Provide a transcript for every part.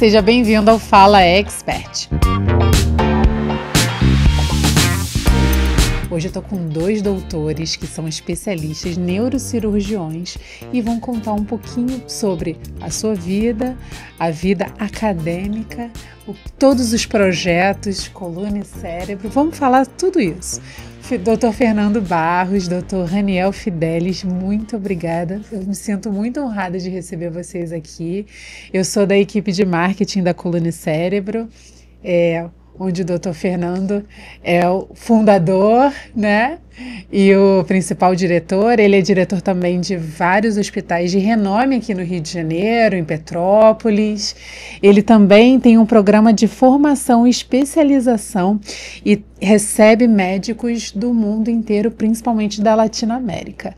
seja bem-vindo ao Fala Expert. Hoje eu estou com dois doutores que são especialistas neurocirurgiões e vão contar um pouquinho sobre a sua vida, a vida acadêmica, todos os projetos, coluna e cérebro. Vamos falar tudo isso. Dr. Fernando Barros, Dr. Raniel Fidelis, muito obrigada. Eu me sinto muito honrada de receber vocês aqui. Eu sou da equipe de marketing da Coluna e Cérebro, onde o Dr. Fernando é o fundador, né? E o principal diretor. Ele é diretor também de vários hospitais de renome aqui no Rio de Janeiro, em Petrópolis. Ele também tem um programa de formação e especialização e recebe médicos do mundo inteiro, principalmente da Latinoamérica.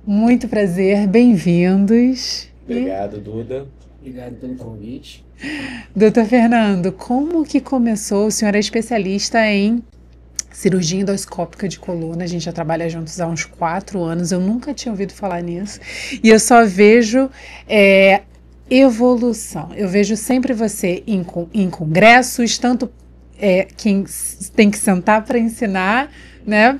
Muito prazer, bem-vindos. Obrigado, Duda. Obrigado pelo convite. Doutor Fernando, como que começou? O senhor é especialista em cirurgia endoscópica de coluna, a gente já trabalha juntos há uns 4 anos, eu nunca tinha ouvido falar nisso, e eu só vejo evolução. Eu vejo sempre você em congressos, tanto quem tem que sentar para ensinar, né?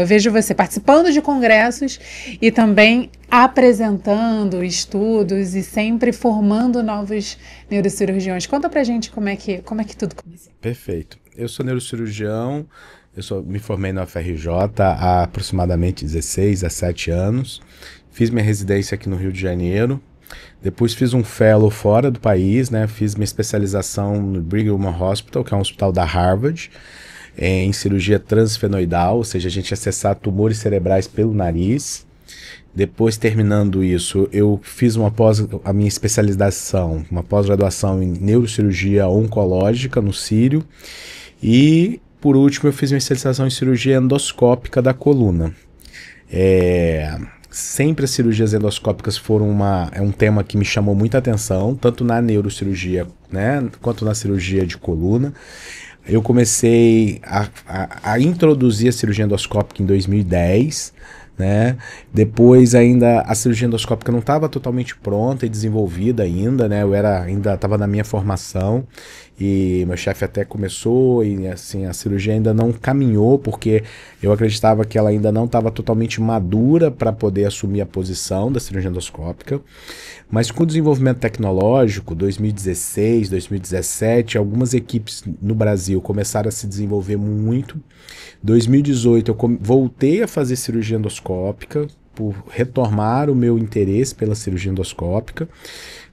Eu vejo você participando de congressos e também apresentando estudos e sempre formando novos neurocirurgiões. Conta pra gente como é que tudo começou. Perfeito. Eu sou neurocirurgião, me formei na UFRJ há aproximadamente 16, 17 anos. Fiz minha residência aqui no Rio de Janeiro. Depois fiz um fellow fora do país, né? Fiz minha especialização no Brigham Young Hospital, que é um hospital da Harvard, em cirurgia transfenoidal, ou seja, a gente acessar tumores cerebrais pelo nariz. Depois, terminando isso, eu fiz a minha especialização, uma pós-graduação em neurocirurgia oncológica no Círio. E, por último, eu fiz minha especialização em cirurgia endoscópica da coluna. Sempre as cirurgias endoscópicas foram um tema que me chamou muita atenção, tanto na neurocirurgia, né, quanto na cirurgia de coluna. Eu comecei a introduzir a cirurgia endoscópica em 2010, né? Depois ainda a cirurgia endoscópica não estava totalmente pronta e desenvolvida ainda, né? Eu ainda estava na minha formação e meu chefe até começou e assim, a cirurgia ainda não caminhou porque eu acreditava que ela ainda não estava totalmente madura para poder assumir a posição da cirurgia endoscópica. Mas com o desenvolvimento tecnológico, 2016, 2017, algumas equipes no Brasil começaram a se desenvolver muito. 2018 eu voltei a fazer cirurgia endoscópica, por retomar o meu interesse pela cirurgia endoscópica.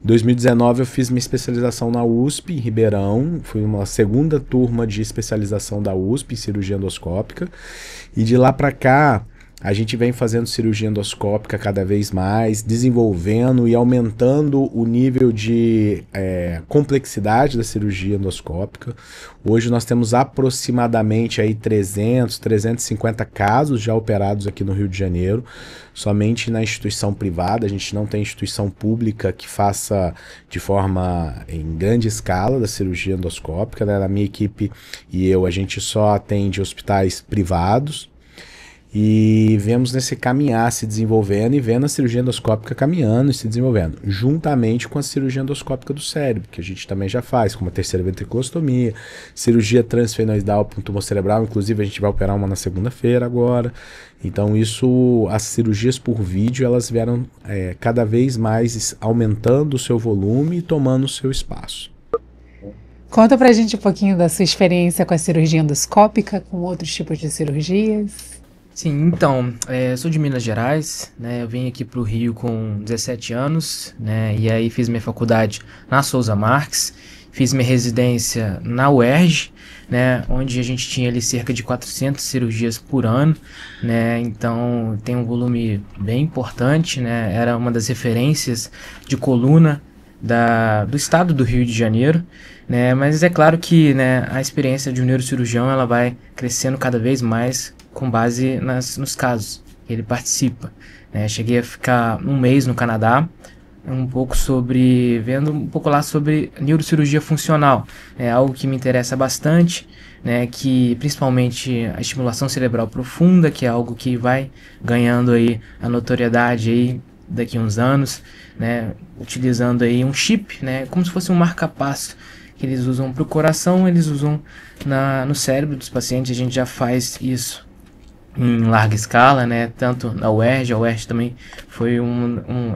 Em 2019 eu fiz minha especialização na USP, em Ribeirão, fui uma segunda turma de especialização da USP em cirurgia endoscópica, e de lá para cá a gente vem fazendo cirurgia endoscópica cada vez mais, desenvolvendo e aumentando o nível de complexidade da cirurgia endoscópica. Hoje nós temos aproximadamente aí 350 casos já operados aqui no Rio de Janeiro, somente na instituição privada. A gente não tem instituição pública que faça de forma em grande escala da cirurgia endoscópica, né? Na minha equipe e a gente só atende hospitais privados. E vemos nesse caminhar se desenvolvendo e vendo a cirurgia endoscópica caminhando e se desenvolvendo, juntamente com a cirurgia endoscópica do cérebro, que a gente também já faz, como a terceira ventriculostomia, cirurgia transfenoidal para um tumor cerebral, inclusive a gente vai operar uma na segunda-feira agora. Então as cirurgias por vídeo, elas vieram cada vez mais aumentando o seu volume e tomando o seu espaço. Conta pra gente um pouquinho da sua experiência com a cirurgia endoscópica, com outros tipos de cirurgias. Sim, então, eu sou de Minas Gerais, né? Eu vim aqui para o Rio com 17 anos, né? E aí fiz minha faculdade na Souza Marques, fiz minha residência na UERJ, né? Onde a gente tinha ali cerca de 400 cirurgias por ano, né? Então tem um volume bem importante, né? Era uma das referências de coluna do estado do Rio de Janeiro, né? Mas é claro que, né, a experiência de um neurocirurgião ela vai crescendo cada vez mais com base nos casos que ele participa, né? Cheguei a ficar 1 mês no Canadá, vendo um pouco lá sobre neurocirurgia funcional, algo que me interessa bastante, né? Que principalmente a estimulação cerebral profunda, que é algo que vai ganhando aí a notoriedade aí daqui a uns anos, né, utilizando aí um chip, né, como se fosse um marca-passo que eles usam para o coração, eles usam no cérebro dos pacientes. A gente já faz isso em larga escala, né, tanto na UERJ. A UERJ também foi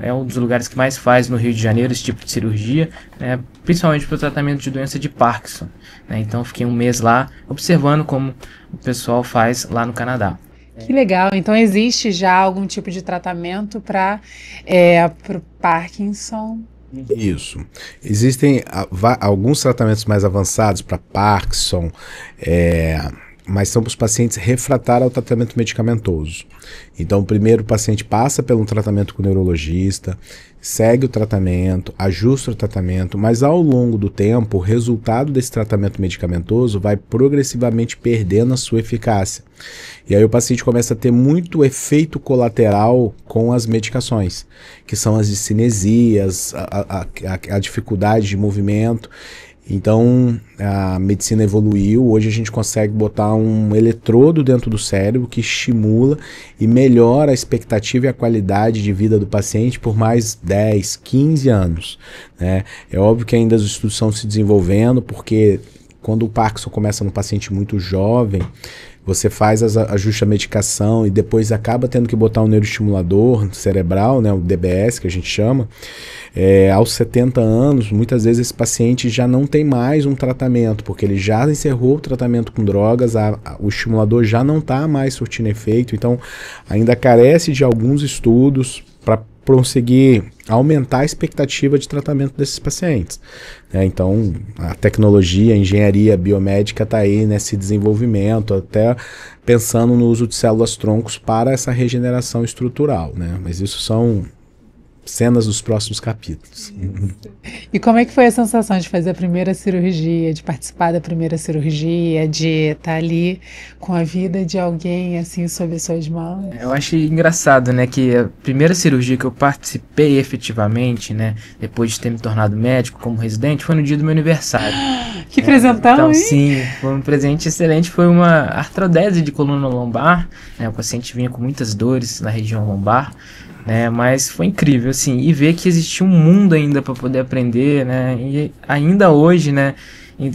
é um dos lugares que mais faz no Rio de Janeiro esse tipo de cirurgia, né, principalmente para o tratamento de doença de Parkinson, né. Então fiquei um mês lá observando como o pessoal faz lá no Canadá. Que legal, então existe já algum tipo de tratamento para o Parkinson? Isso. Existem alguns tratamentos mais avançados para Parkinson, mas são para os pacientes refratários ao tratamento medicamentoso. Então, primeiro o paciente passa por um tratamento com o neurologista, segue o tratamento, ajusta o tratamento, mas ao longo do tempo, o resultado desse tratamento medicamentoso vai progressivamente perdendo a sua eficácia. E aí o paciente começa a ter muito efeito colateral com as medicações, que são as discinesias, a dificuldade de movimento. Então a medicina evoluiu, hoje a gente consegue botar um eletrodo dentro do cérebro que estimula e melhora a expectativa e a qualidade de vida do paciente por mais 10, 15 anos, né? É óbvio que ainda os estudos estão se desenvolvendo, porque quando o Parkinson começa no paciente muito jovem, você faz ajuste à medicação e depois acaba tendo que botar um neuroestimulador cerebral, né, o DBS que a gente chama. Aos 70 anos, muitas vezes esse paciente já não tem mais um tratamento, porque ele já encerrou o tratamento com drogas, o estimulador já não está mais surtindo efeito, então ainda carece de alguns estudos para conseguir aumentar a expectativa de tratamento desses pacientes. Então, a tecnologia, a engenharia biomédica está aí nesse desenvolvimento, até pensando no uso de células-troncos para essa regeneração estrutural, né? Mas isso são cenas dos próximos capítulos. E como é que foi a sensação de fazer a primeira cirurgia, de participar da primeira cirurgia, de estar ali com a vida de alguém assim sob suas mãos? Eu achei engraçado, né, que a primeira cirurgia que eu participei efetivamente, né, depois de ter me tornado médico como residente, foi no dia do meu aniversário. Que presentão, então, hein? Sim, foi um presente excelente, foi uma artrodese de coluna lombar, né, o paciente vinha com muitas dores na região lombar, mas foi incrível, assim, e ver que existia um mundo ainda para poder aprender, né, e ainda hoje, né,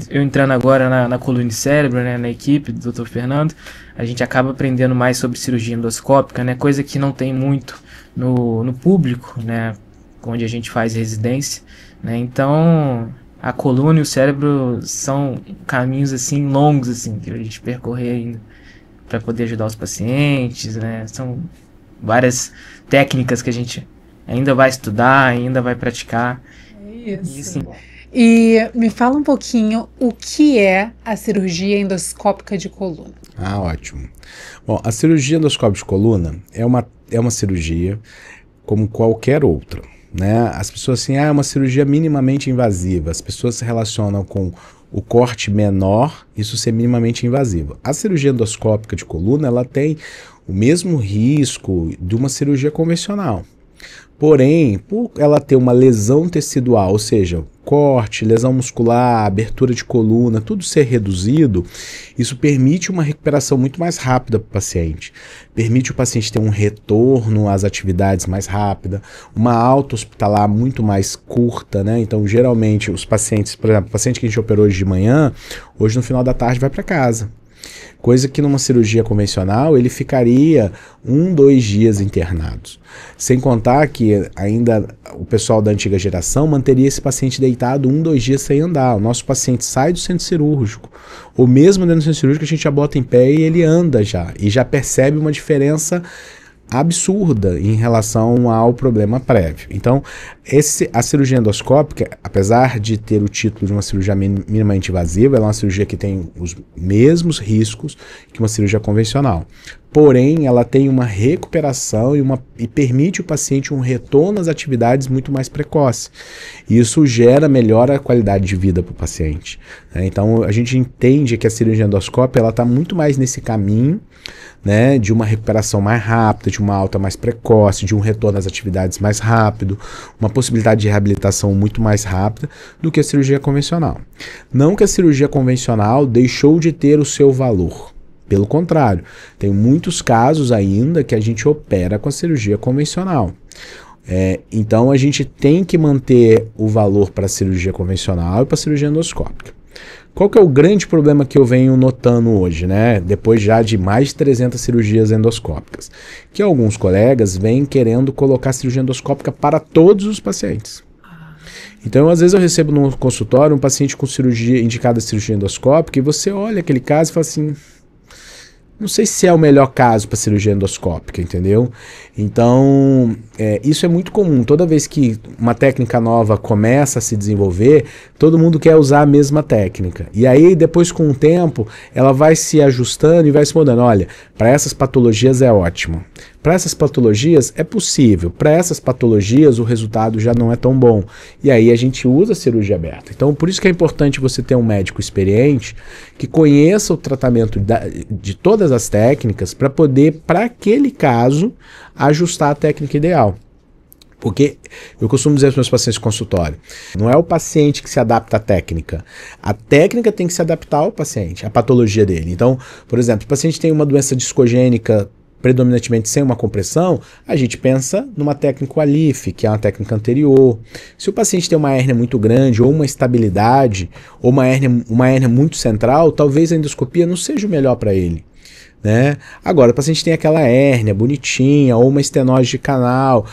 eu entrando agora na coluna e cérebro, né, na equipe do Dr. Fernando, a gente acaba aprendendo mais sobre cirurgia endoscópica, né, coisa que não tem muito no público, né, onde a gente faz residência, né, então a coluna e o cérebro são caminhos, assim, longos, assim, que a gente percorrer ainda para poder ajudar os pacientes, né, são várias técnicas que a gente ainda vai estudar, ainda vai praticar. Isso. E, assim, e me fala um pouquinho o que é a cirurgia endoscópica de coluna. Ótimo. Bom, a cirurgia endoscópica de coluna é uma cirurgia como qualquer outra, né? As pessoas assim, é uma cirurgia minimamente invasiva. As pessoas se relacionam com o corte menor, isso ser minimamente invasivo. A cirurgia endoscópica de coluna, ela tem o mesmo risco de uma cirurgia convencional. Porém, por ela ter uma lesão tecidual, ou seja, corte, lesão muscular, abertura de coluna, tudo ser reduzido, isso permite uma recuperação muito mais rápida para o paciente. Permite o paciente ter um retorno às atividades mais rápida, uma alta hospitalar muito mais curta, né? Então, geralmente, os pacientes, por exemplo, o paciente que a gente operou hoje de manhã, hoje no final da tarde vai para casa. Coisa que numa cirurgia convencional ele ficaria 1, 2 dias internados. Sem contar que ainda o pessoal da antiga geração manteria esse paciente deitado 1, 2 dias sem andar. O nosso paciente sai do centro cirúrgico, ou mesmo dentro do centro cirúrgico a gente já bota em pé e ele anda já. E já percebe uma diferença absurda em relação ao problema prévio. Então, a cirurgia endoscópica, apesar de ter o título de uma cirurgia minimamente invasiva, ela é uma cirurgia que tem os mesmos riscos que uma cirurgia convencional. Porém, ela tem uma recuperação e permite o paciente um retorno às atividades muito mais precoce. Isso melhora a qualidade de vida para o paciente. Então, a gente entende que a cirurgia endoscópica está muito mais nesse caminho, né, de uma recuperação mais rápida, de uma alta mais precoce, de um retorno às atividades mais rápido, uma possibilidade de reabilitação muito mais rápida do que a cirurgia convencional. Não que a cirurgia convencional deixou de ter o seu valor. Pelo contrário, tem muitos casos ainda que a gente opera com a cirurgia convencional. Então a gente tem que manter o valor para a cirurgia convencional e para a cirurgia endoscópica. Qual que é o grande problema que eu venho notando hoje, né? Depois já de mais de 300 cirurgias endoscópicas? Que alguns colegas vêm querendo colocar cirurgia endoscópica para todos os pacientes. Então, às vezes eu recebo no consultório um paciente com cirurgia, indicada cirurgia endoscópica, e você olha aquele caso e fala assim, não sei se é o melhor caso para cirurgia endoscópica, entendeu? Então, isso é muito comum. Toda vez que uma técnica nova começa a se desenvolver, todo mundo quer usar a mesma técnica. E aí, depois, com o tempo, ela vai se ajustando e vai se mudando. Olha, para essas patologias é ótimo. Para essas patologias é possível. Para essas patologias o resultado já não é tão bom. E aí a gente usa a cirurgia aberta. Então, por isso que é importante você ter um médico experiente que conheça o tratamento de todas as técnicas para poder, para aquele caso, ajustar a técnica ideal. Porque eu costumo dizer aos meus pacientes no consultório, não é o paciente que se adapta à técnica. A técnica tem que se adaptar ao paciente, à patologia dele. Então, por exemplo, o paciente tem uma doença discogênica predominantemente sem uma compressão, a gente pensa numa técnica ALIF, que é uma técnica anterior. Se o paciente tem uma hérnia muito grande, ou uma estabilidade, ou uma hérnia muito central, talvez a endoscopia não seja o melhor para ele. Né? Agora, o paciente tem aquela hérnia bonitinha, ou uma estenose de canal,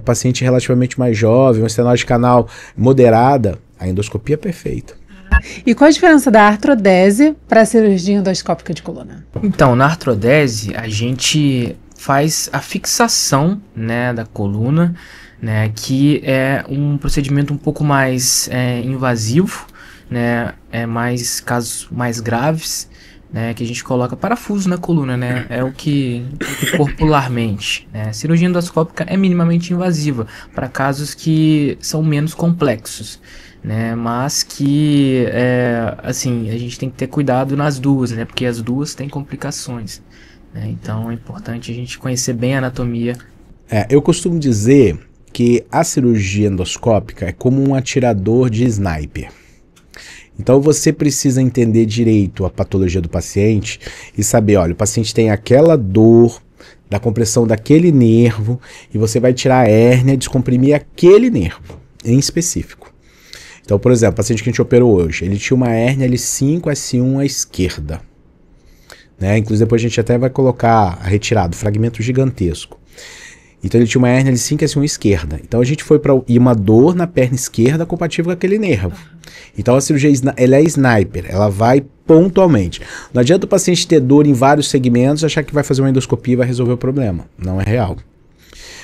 paciente relativamente mais jovem, uma estenose de canal moderada, a endoscopia é perfeita. E qual a diferença da artrodese para a cirurgia endoscópica de coluna? Então, na artrodese, a gente faz a fixação, né, da coluna, né, que é um procedimento um pouco mais invasivo, né, mais casos mais graves, né, que a gente coloca parafuso na coluna, né, é o que popularmente, né, cirurgia endoscópica é minimamente invasiva para casos que são menos complexos, né, mas que, assim, a gente tem que ter cuidado nas duas, né, porque as duas têm complicações, né, então é importante a gente conhecer bem a anatomia. Eu costumo dizer que a cirurgia endoscópica é como um atirador de sniper. Então você precisa entender direito a patologia do paciente e saber, olha, o paciente tem aquela dor da compressão daquele nervo e você vai tirar a hérnia, descomprimir aquele nervo em específico. Então, por exemplo, o paciente que a gente operou hoje, ele tinha uma hérnia L5, S1 à esquerda. Né? Inclusive depois a gente até vai colocar retirado, fragmento gigantesco. Então ele tinha uma hérnia L5, S1 à esquerda. Então a gente foi para uma dor na perna esquerda compatível com aquele nervo. Então a cirurgia ela é sniper, ela vai pontualmente. Não adianta o paciente ter dor em vários segmentos e achar que vai fazer uma endoscopia e vai resolver o problema. Não é real.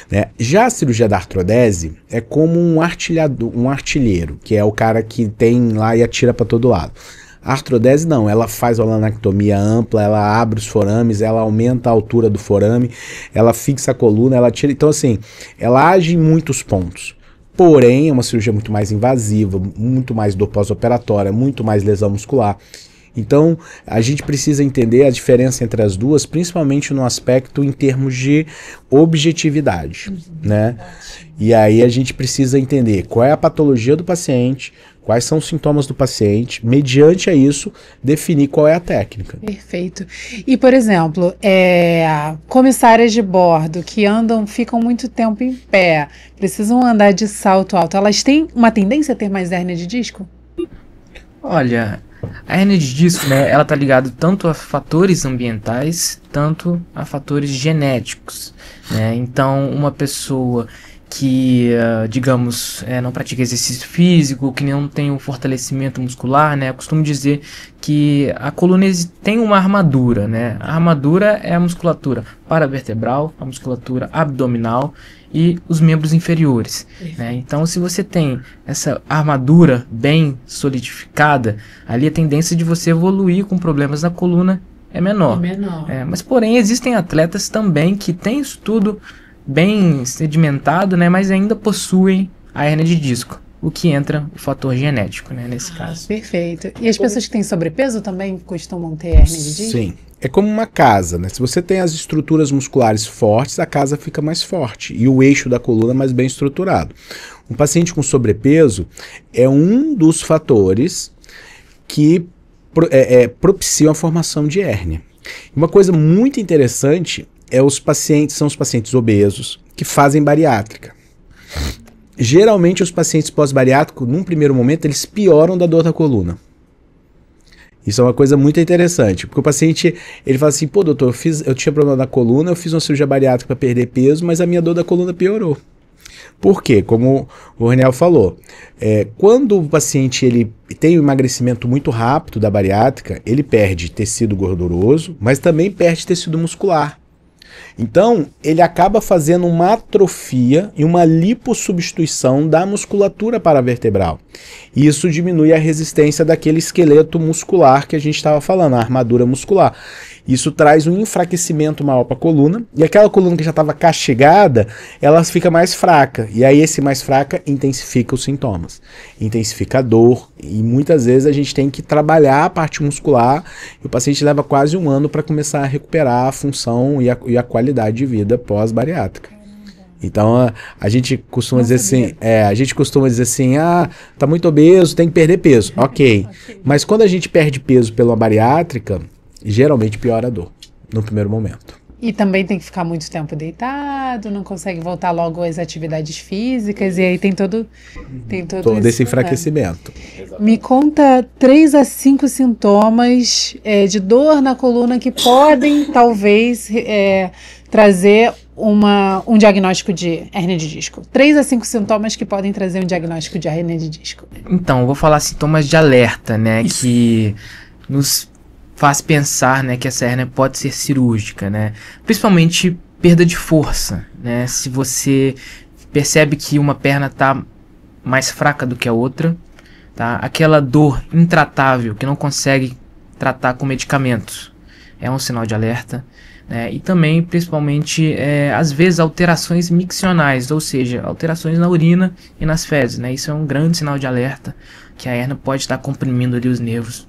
Né? Já a cirurgia da artrodese é como um artilheiro, que é o cara que tem lá e atira para todo lado. A artrodese não, ela faz a lanectomia ampla, ela abre os forames, ela aumenta a altura do forame, ela fixa a coluna, ela tira. Então assim, ela age em muitos pontos. Porém, é uma cirurgia muito mais invasiva, muito mais dor pós-operatória, muito mais lesão muscular. Então, a gente precisa entender a diferença entre as duas, principalmente no aspecto em termos de objetividade, né? E aí a gente precisa entender qual é a patologia do paciente, quais são os sintomas do paciente, mediante a isso, definir qual é a técnica. Perfeito. E, por exemplo, comissárias de bordo que ficam muito tempo em pé, precisam andar de salto alto, elas têm uma tendência a ter mais hérnia de disco? Olha, a hérnia de disco, né, ela tá ligada tanto a fatores ambientais, tanto a fatores genéticos, né? Então, uma pessoa que, digamos, não pratica exercício físico, que não tem um fortalecimento muscular, né? Eu costumo dizer que a coluna tem uma armadura, né? A armadura é a musculatura paravertebral, a musculatura abdominal e os membros inferiores, né? Então, se você tem essa armadura bem solidificada, ali a tendência de você evoluir com problemas na coluna é menor. Mas, porém, existem atletas também que têm isso tudo bem sedimentado, né, mas ainda possuem a hérnia de disco, o que entra o fator genético, né, nesse caso. Perfeito. E as pessoas que têm sobrepeso também costumam ter hérnia de disco? Sim. É como uma casa, né? Se você tem as estruturas musculares fortes, a casa fica mais forte e o eixo da coluna mais bem estruturado. Um paciente com sobrepeso é um dos fatores que propiciam a formação de hérnia. Uma coisa muito interessante são os pacientes obesos que fazem bariátrica. Geralmente os pacientes pós-bariátricos, num primeiro momento, eles pioram da dor da coluna. Isso é uma coisa muito interessante, porque o paciente, ele fala assim, pô, doutor, eu tinha problema na coluna, eu fiz uma cirurgia bariátrica para perder peso, mas a minha dor da coluna piorou. Por quê? Como o Raniel falou, quando o paciente ele tem um emagrecimento muito rápido da bariátrica, ele perde tecido gorduroso, mas também perde tecido muscular. Então, ele acaba fazendo uma atrofia e uma lipossubstituição da musculatura paravertebral. E isso diminui a resistência daquele esqueleto muscular que a gente estava falando, a armadura muscular. Isso traz um enfraquecimento maior para a coluna, e aquela coluna que já estava castigada, ela fica mais fraca. E aí esse mais fraca intensifica os sintomas, intensifica a dor, e muitas vezes a gente tem que trabalhar a parte muscular, e o paciente leva quase 1 ano para começar a recuperar a função e a qualidade de vida pós-bariátrica. Então a gente costuma dizer assim, tá muito obeso, tem que perder peso. Ok. Mas quando a gente perde peso pela bariátrica, geralmente piora a dor no primeiro momento. E também tem que ficar muito tempo deitado, não consegue voltar logo às atividades físicas, e aí tem todo esse enfraquecimento. Me conta 3 a 5 sintomas de dor na coluna que podem, talvez, trazer um diagnóstico de hérnia de disco. 3 a 5 sintomas que podem trazer um diagnóstico de hérnia de disco. Então, eu vou falar sintomas de alerta, né? Isso. Que nos faz pensar, né, que essa hérnia pode ser cirúrgica, né? Principalmente perda de força, né? Se você percebe que uma perna está mais fraca do que a outra, tá? Aquela dor intratável que não consegue tratar com medicamentos é um sinal de alerta, né? E também, principalmente, às vezes alterações miccionais, ou seja, alterações na urina e nas fezes, né? Isso é um grande sinal de alerta que a hérnia pode estar comprimindo ali os nervos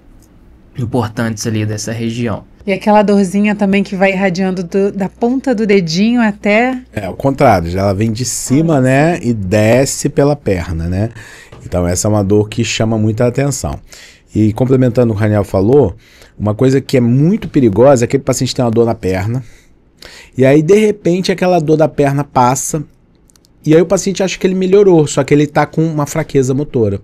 importantes ali dessa região. E aquela dorzinha também que vai irradiando da ponta do dedinho até... Ao contrário, ela vem de cima, né, e desce pela perna, né? Então essa é uma dor que chama muita atenção. E complementando o que o Raniel falou, uma coisa que é muito perigosa é aquele paciente tem uma dor na perna, e aí de repente aquela dor da perna passa, e aí o paciente acha que ele melhorou, só que ele está com uma fraqueza motora.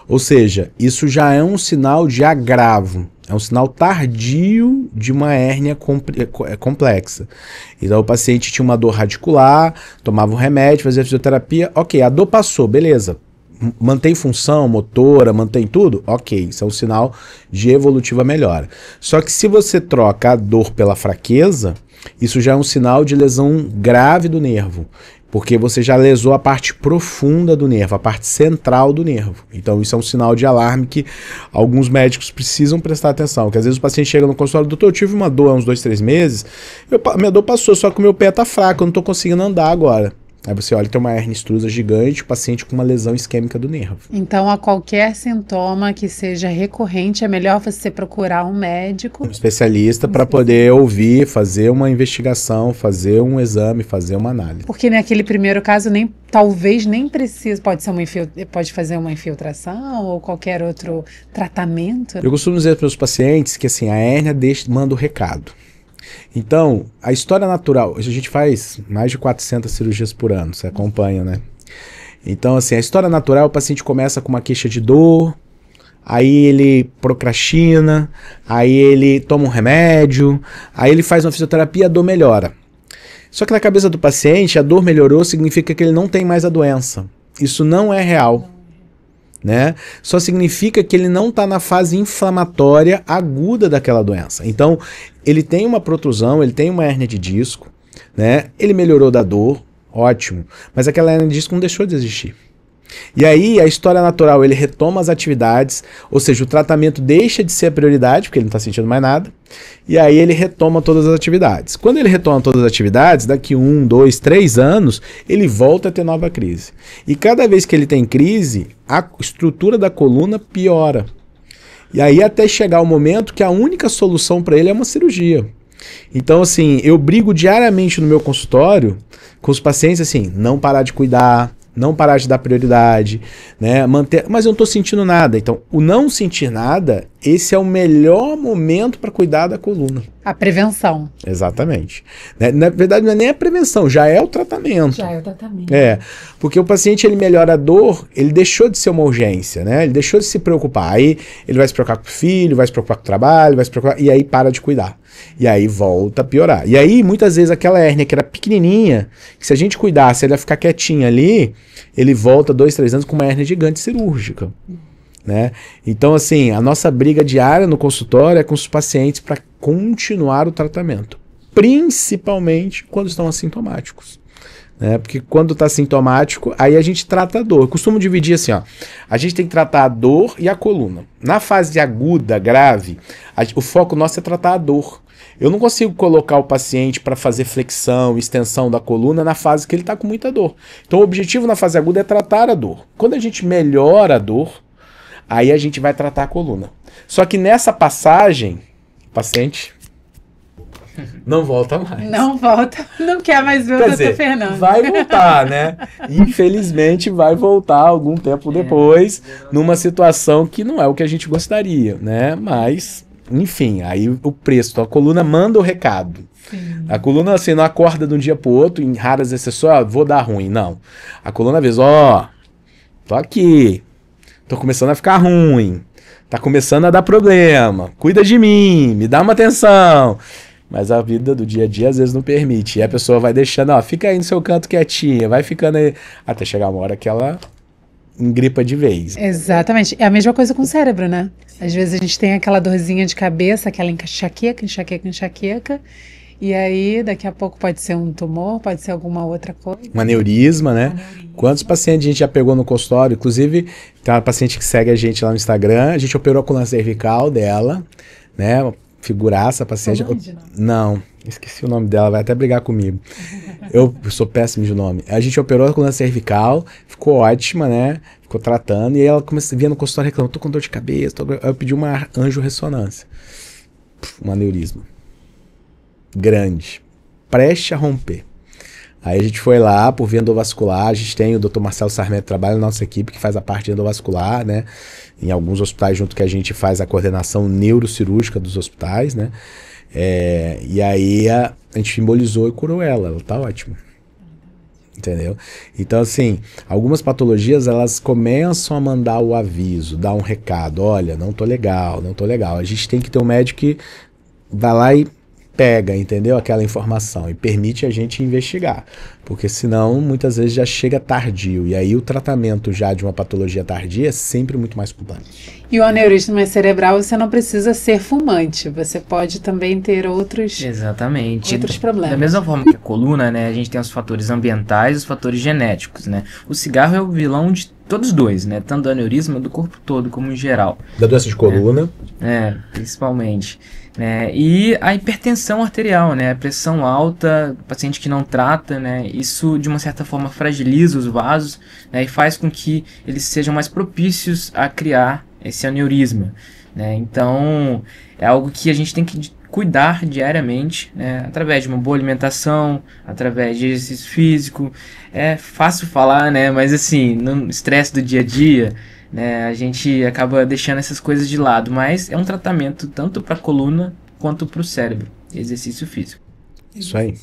Ou seja, isso já é um sinal de agravo, é um sinal tardio de uma hérnia complexa. Então o paciente tinha uma dor radicular, tomava um remédio, fazia fisioterapia, ok, a dor passou, beleza. Mantém função motora, mantém tudo? Ok, isso é um sinal de evolutiva melhora. Só que se você troca a dor pela fraqueza, isso já é um sinal de lesão grave do nervo. Porque você já lesou a parte profunda do nervo, a parte central do nervo. Então isso é um sinal de alarme que alguns médicos precisam prestar atenção. Porque às vezes o paciente chega no consultório, doutor, eu tive uma dor há uns 2, 3 meses, minha dor passou, só que o meu pé tá fraco, eu não tô conseguindo andar agora. Aí você olha, tem uma hérnia extrusa gigante, o paciente com uma lesão isquêmica do nervo. Então, a qualquer sintoma que seja recorrente, é melhor você procurar um médico. Um especialista para poder ouvir, fazer uma investigação, fazer um exame, fazer uma análise. Porque naquele primeiro caso, talvez nem precise, pode fazer uma infiltração ou qualquer outro tratamento. Eu costumo dizer para os pacientes que assim, a hérnia manda o recado. Então, a história natural, a gente faz mais de 400 cirurgias por ano, você acompanha, né? Então, assim, a história natural, o paciente começa com uma queixa de dor, aí ele procrastina, aí ele toma um remédio, aí ele faz uma fisioterapia e a dor melhora. Só que na cabeça do paciente, a dor melhorou significa que ele não tem mais a doença. Isso não é real. Né? Só significa que ele não está na fase inflamatória aguda daquela doença. Então, ele tem uma protrusão, ele tem uma hérnia de disco, né? Ele melhorou da dor, ótimo, mas aquela hérnia de disco não deixou de existir. E aí, a história natural, ele retoma as atividades, ou seja, o tratamento deixa de ser a prioridade, porque ele não está sentindo mais nada, e aí ele retoma todas as atividades. Quando ele retoma todas as atividades, daqui 1, 2, 3 anos, ele volta a ter nova crise. E cada vez que ele tem crise, a estrutura da coluna piora. E aí até chegar o momento que a única solução para ele é uma cirurgia. Então, assim, eu brigo diariamente no meu consultório com os pacientes, assim, não parar de cuidar, não parar de dar prioridade, né? Mas eu não estou sentindo nada. Então, o não sentir nada esse é o melhor momento para cuidar da coluna. A prevenção. Exatamente. Na verdade, não é nem a prevenção, já é o tratamento. Já é o tratamento. Porque o paciente, ele melhora a dor, ele deixou de ser uma urgência, né? Ele deixou de se preocupar. Aí ele vai se preocupar com o filho, vai se preocupar com o trabalho, vai se preocupar, e aí para de cuidar. E aí volta a piorar. E aí, muitas vezes, aquela hérnia que era pequenininha, que se a gente cuidasse, ela ia ficar quietinha ali, ele volta 2, 3 anos com uma hérnia gigante cirúrgica. Né? Então, assim, a nossa briga diária no consultório é com os pacientes para continuar o tratamento, principalmente quando estão assintomáticos, né? Porque quando está sintomático, aí a gente trata a dor. Eu costumo dividir assim, ó, a gente tem que tratar a dor e a coluna. Na fase aguda, grave, o foco nosso é tratar a dor. Eu não consigo colocar o paciente para fazer flexão, extensão da coluna na fase que ele está com muita dor. Então, o objetivo na fase aguda é tratar a dor. Quando a gente melhora a dor, aí a gente vai tratar a coluna. Só que nessa passagem, o paciente não volta mais. Não volta, não quer mais ver o Dr. Fernando. Vai voltar, né? Infelizmente vai voltar algum tempo depois, numa situação que não é o que a gente gostaria, né? Mas, enfim, aí o preço. Então, a coluna manda o recado. Sim. A coluna, assim, não acorda de um dia pro outro, em raras exceções, vou dar ruim. Não. A coluna avisa, tô aqui. Tô começando a ficar ruim, tá começando a dar problema, cuida de mim, me dá uma atenção. Mas a vida do dia a dia às vezes não permite. E a pessoa vai deixando, fica aí no seu canto quietinha, vai ficando aí, até chegar uma hora que ela engripa de vez. Exatamente. É a mesma coisa com o cérebro, né? Às vezes a gente tem aquela dorzinha de cabeça, aquela enxaqueca. E aí, daqui a pouco pode ser um tumor, pode ser alguma outra coisa. Um aneurisma, né? Quantos pacientes a gente já pegou no consultório? Inclusive, tem uma paciente que segue a gente lá no Instagram, a gente operou a coluna cervical dela, né? Figuraça, a paciente... Não, esqueci o nome dela, vai até brigar comigo. Eu sou péssimo de nome. A gente operou a coluna cervical, ficou ótima, né? Ficou tratando, e aí ela vinha no consultório reclamando, tô com dor de cabeça, eu pedi uma angiorressonância. Um aneurisma. Grande, prestes a romper. Aí a gente foi lá por via endovascular, a gente tem o Dr. Marcelo Sarmento, trabalha na nossa equipe, que faz a parte endovascular, né? Em alguns hospitais junto que a gente faz a coordenação neurocirúrgica dos hospitais, né? E aí a gente embolizou e curou ela tá ótima. Entendeu? Então, assim, algumas patologias, elas começam a mandar o aviso, dar um recado, olha, não tô legal. A gente tem que ter um médico que vai lá e pega, entendeu? Aquela informação e permite a gente investigar, porque senão muitas vezes já chega tardio, e aí o tratamento já de uma patologia tardia é sempre muito mais complexo. E o aneurisma cerebral, você não precisa ser fumante, você pode também ter outros problemas. Da mesma forma que a coluna, né, a gente tem os fatores ambientais e os fatores genéticos, né? O cigarro é o vilão de todos dois, né? Tanto do aneurisma do corpo todo, como em geral. Da doença de coluna. Principalmente. E a hipertensão arterial, né? A pressão alta, paciente que não trata, né? Isso de uma certa forma fragiliza os vasos, né? E faz com que eles sejam mais propícios a criar esse aneurisma, né? Então é algo que a gente tem que cuidar diariamente, né? Através de uma boa alimentação, através de exercício físico. É fácil falar, né? Mas assim, no estresse do dia a dia, né, a gente acaba deixando essas coisas de lado, mas é um tratamento tanto para a coluna quanto para o cérebro, exercício físico. Isso aí.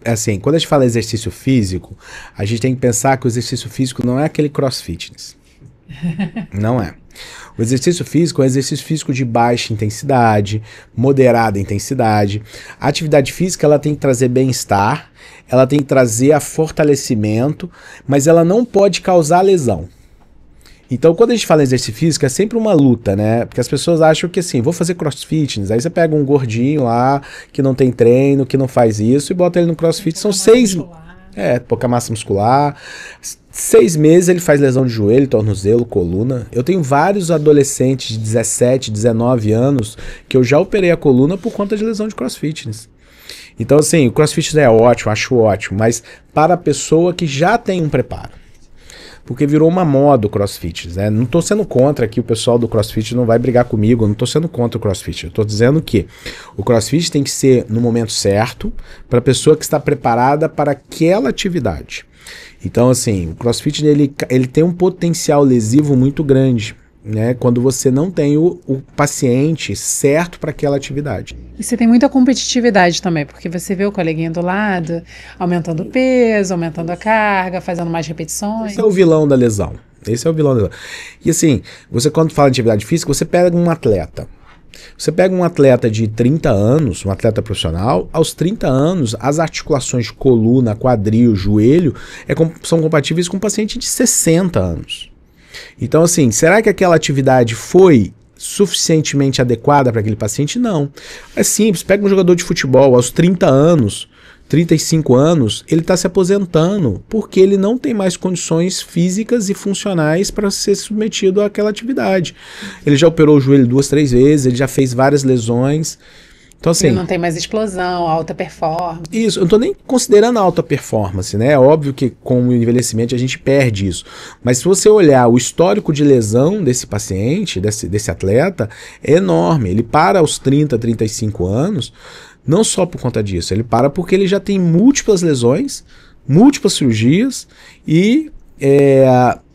Assim, quando a gente fala exercício físico, a gente tem que pensar que o exercício físico não é aquele crossfitness. Não é. O exercício físico é um exercício físico de baixa intensidade, moderada intensidade. A atividade física, ela tem que trazer bem-estar, ela tem que trazer fortalecimento, mas ela não pode causar lesão. Então, quando a gente fala em exercício físico, é sempre uma luta, né? Porque as pessoas acham que assim, vou fazer crossfitness, aí você pega um gordinho lá, que não tem treino, que não faz isso, e bota ele no crossfit, são 6... pouca massa muscular. 6 meses ele faz lesão de joelho, tornozelo, coluna. Eu tenho vários adolescentes de 17, 19 anos que eu já operei a coluna por conta de lesão de crossfitness. Então, assim, o crossfit é ótimo, acho ótimo, mas para a pessoa que já tem um preparo. Porque virou uma moda o crossfit, né? Não estou sendo contra aqui, o pessoal do crossfit não vai brigar comigo, não estou sendo contra o crossfit. Eu estou dizendo que o crossfit tem que ser no momento certo, para a pessoa que está preparada para aquela atividade. Então, assim, o crossfit ele tem um potencial lesivo muito grande. né, quando você não tem o paciente certo para aquela atividade. E você tem muita competitividade também, porque você vê o coleguinha do lado aumentando o peso, aumentando a carga, fazendo mais repetições. Esse é o vilão da lesão. Esse é o vilão da lesão. E assim, você quando fala de atividade física, você pega um atleta. Você pega um atleta de 30 anos, um atleta profissional, aos 30 anos, as articulações de coluna, quadril, joelho, são compatíveis com um paciente de 60 anos. Então, assim, será que aquela atividade foi suficientemente adequada para aquele paciente? Não. É simples, pega um jogador de futebol aos 30 anos, 35 anos, ele está se aposentando porque ele não tem mais condições físicas e funcionais para ser submetido àquela atividade. Ele já operou o joelho 2, 3 vezes, ele já fez várias lesões. Então, assim, ele não tem mais explosão, alta performance. Isso, eu não estou nem considerando a alta performance, né? É óbvio que com o envelhecimento a gente perde isso. Mas se você olhar o histórico de lesão desse paciente, desse atleta, é enorme. Ele para aos 30, 35 anos, não só por conta disso, ele para porque ele já tem múltiplas lesões, múltiplas cirurgias e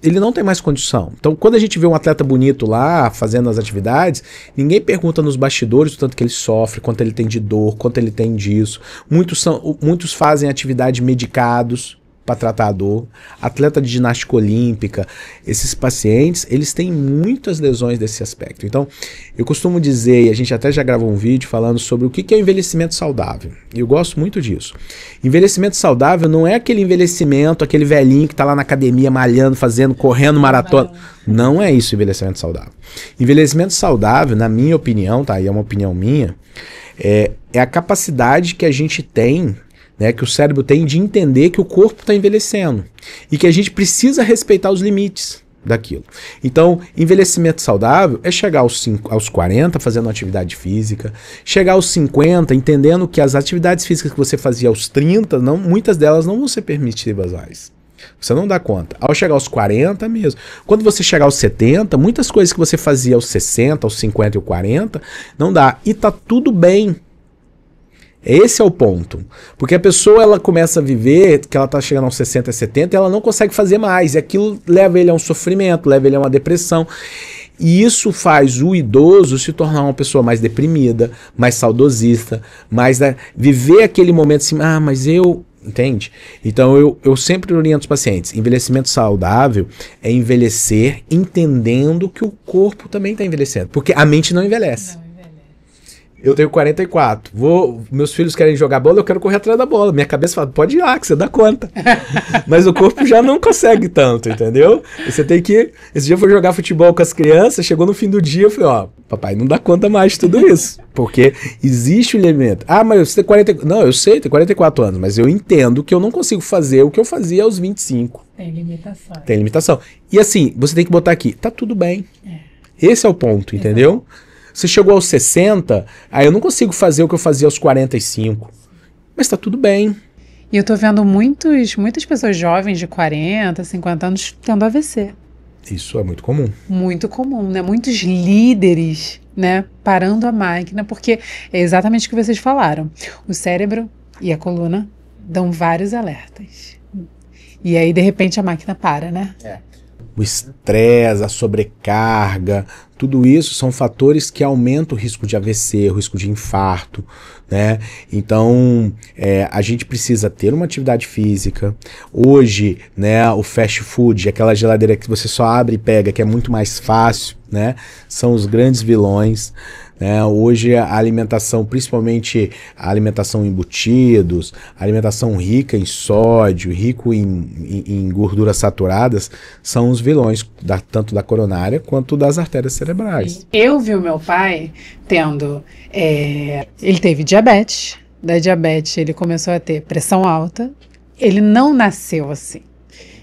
ele não tem mais condição. Então, quando a gente vê um atleta bonito lá, fazendo as atividades, ninguém pergunta nos bastidores o tanto que ele sofre, quanto ele tem de dor, quanto ele tem disso. Muitos fazem atividade medicados para tratar a dor. Atleta de ginástica olímpica, esses pacientes, eles têm muitas lesões desse aspecto. Então, eu costumo dizer, e a gente até já gravou um vídeo falando sobre o que é envelhecimento saudável. E eu gosto muito disso. Envelhecimento saudável não é aquele envelhecimento, aquele velhinho que está lá na academia malhando, correndo maratona. Não é isso envelhecimento saudável. Envelhecimento saudável, na minha opinião, tá? E é uma opinião minha, é a capacidade que a gente tem, né, que o cérebro tem de entender que o corpo está envelhecendo e que a gente precisa respeitar os limites daquilo. Então, envelhecimento saudável é chegar aos 40 fazendo atividade física, chegar aos 50 entendendo que as atividades físicas que você fazia aos 30, muitas delas não vão ser permitidas mais. Você não dá conta. Ao chegar aos 40 mesmo. Quando você chegar aos 70, muitas coisas que você fazia aos 60, aos 50 e aos 40, não dá. E tá tudo bem. Esse é o ponto. Porque a pessoa ela começa a viver, que ela está chegando aos 60, 70, e ela não consegue fazer mais. E aquilo leva ele a um sofrimento, leva ele a uma depressão. E isso faz o idoso se tornar uma pessoa mais deprimida, mais saudosista, viver aquele momento assim, mas eu... Entende? Então eu sempre oriento os pacientes. Envelhecimento saudável é envelhecer entendendo que o corpo também está envelhecendo. Porque a mente não envelhece. Eu tenho 44. Meus filhos querem jogar bola, eu quero correr atrás da bola. Minha cabeça fala, pode ir lá, que você dá conta. Mas o corpo já não consegue tanto, entendeu? Você tem que... Esse dia eu fui jogar futebol com as crianças, chegou no fim do dia, eu falei, papai não dá conta mais de tudo isso. Porque existe o limite. Mas você tem 40... Não, eu sei, tem 44 anos, mas eu entendo que eu não consigo fazer o que eu fazia aos 25. Tem limitação. Tem limitação. E assim, você tem que botar aqui, tá tudo bem. Esse é o ponto, entendeu? Você chegou aos 60, eu não consigo fazer o que eu fazia aos 45. Mas tá tudo bem. E eu tô vendo muitas pessoas jovens de 40, 50 anos tendo AVC. Isso é muito comum. Muito comum, né? Muitos líderes, né? Parando a máquina, porque é exatamente o que vocês falaram. O cérebro e a coluna dão vários alertas. E aí, de repente, a máquina para, né? O estresse, a sobrecarga, tudo isso são fatores que aumentam o risco de AVC, o risco de infarto, né? Então, a gente precisa ter uma atividade física. Hoje, né, o fast food, aquela geladeira que você só abre e pega, que é muito mais fácil, né? São os grandes vilões. Hoje a alimentação, principalmente a alimentação em embutidos, a alimentação rica em sódio, rico em gorduras saturadas, são os vilões tanto da coronária quanto das artérias cerebrais. Eu vi o meu pai tendo, ele teve diabetes, da diabetes ele começou a ter pressão alta, ele não nasceu assim.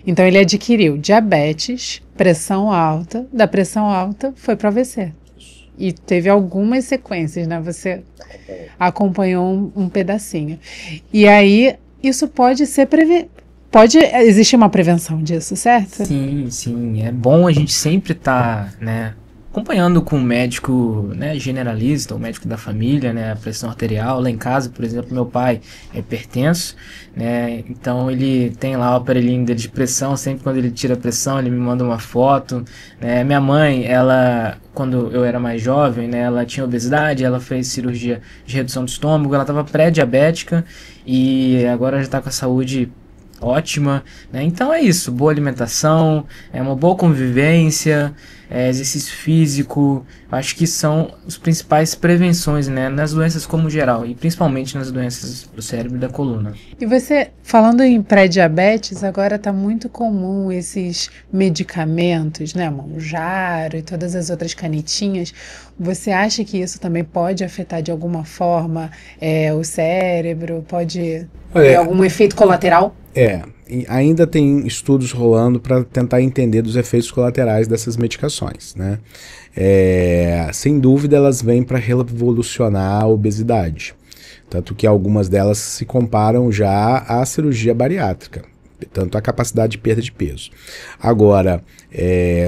Então ele adquiriu diabetes, pressão alta, da pressão alta foi para AVC. E teve algumas sequências, né? Você acompanhou um pedacinho. E aí, isso pode ser pode existir uma prevenção disso, certo? Sim. É bom a gente sempre estar, né, acompanhando com um médico, né, generalista, o médico da família, né, a pressão arterial. Lá em casa, por exemplo, meu pai é hipertenso, né, então ele tem lá o aparelhinho dele de pressão. Sempre quando ele tira a pressão, ele me manda uma foto, né. Minha mãe, ela, quando eu era mais jovem, né, ela tinha obesidade, ela fez cirurgia de redução do estômago, ela estava pré-diabética e agora já está com a saúde ótima, né? Então é isso, boa alimentação, é uma boa convivência, exercício físico. Acho que são as principais prevenções, né, nas doenças como geral, e principalmente nas doenças do cérebro e da coluna. E você, falando em pré-diabetes, agora está muito comum esses medicamentos, né, Mounjaro e todas as outras canetinhas. Você acha que isso também pode afetar de alguma forma o cérebro? Pode ter algum efeito colateral? E ainda tem estudos rolando para tentar entender dos efeitos colaterais dessas medicações, né? Sem dúvida, elas vêm para revolucionar a obesidade, tanto que algumas delas se comparam já à cirurgia bariátrica, tanto a capacidade de perda de peso. Agora,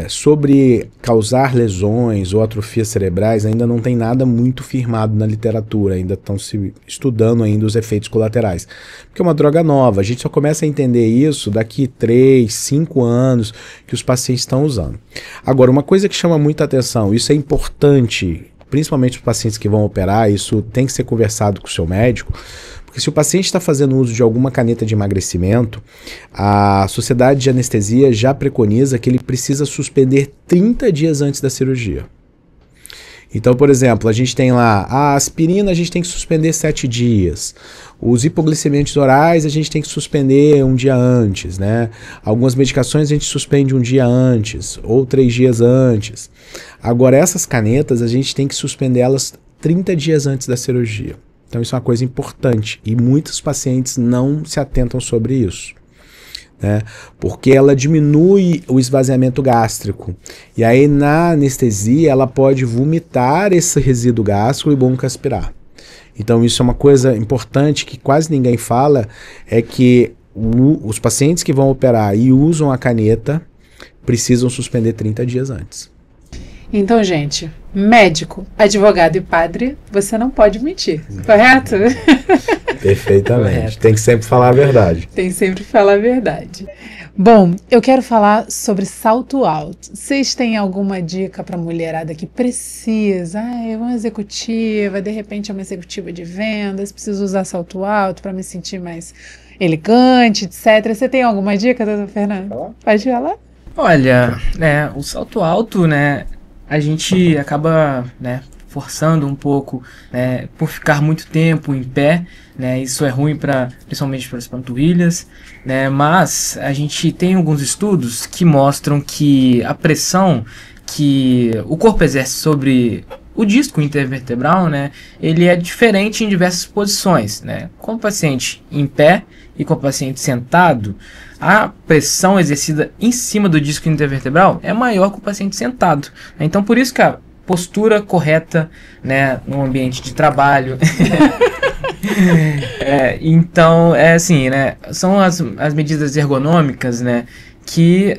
sobre causar lesões ou atrofias cerebrais, ainda não tem nada muito firmado na literatura, ainda estão se estudando ainda os efeitos colaterais, porque é uma droga nova, a gente só começa a entender isso daqui 3, 5 anos que os pacientes estão usando. Agora, uma coisa que chama muita atenção, isso é importante, principalmente os pacientes que vão operar, isso tem que ser conversado com o seu médico, porque se o paciente está fazendo uso de alguma caneta de emagrecimento, a Sociedade de Anestesia já preconiza que ele precisa suspender 30 dias antes da cirurgia. Então, por exemplo, a gente tem lá a aspirina, a gente tem que suspender 7 dias. Os hipoglicemiantes orais a gente tem que suspender um dia antes, né? Algumas medicações a gente suspende um dia antes ou 3 dias antes. Agora, essas canetas a gente tem que suspender elas 30 dias antes da cirurgia. Então isso é uma coisa importante e muitos pacientes não se atentam sobre isso, né? Porque ela diminui o esvaziamento gástrico e aí na anestesia ela pode vomitar esse resíduo gástrico e broncoaspirar. Então isso é uma coisa importante que quase ninguém fala, é que os pacientes que vão operar e usam a caneta precisam suspender 30 dias antes. Então, gente, médico, advogado e padre, você não pode mentir, correto? Perfeitamente. Correto. Tem que sempre falar a verdade. Tem sempre que falar a verdade. Bom, eu quero falar sobre salto alto. Vocês têm alguma dica para a mulherada que precisa? É uma executiva, de repente é uma executiva de vendas, preciso usar salto alto para me sentir mais elegante, etc. Você tem alguma dica, doutor Fernando? Pode falar? Olha, o salto alto, né, a gente acaba, né, forçando um pouco, né, por ficar muito tempo em pé, né, isso é ruim principalmente para as panturrilhas, né, mas a gente tem alguns estudos que mostram que a pressão que o corpo exerce sobre o disco intervertebral, né, ele é diferente em diversas posições, né, com o paciente em pé e com o paciente sentado, a pressão exercida em cima do disco intervertebral é maior que o paciente sentado. Então, por isso que a postura correta, né, no ambiente de trabalho. Então, assim, né, são as medidas ergonômicas, né, que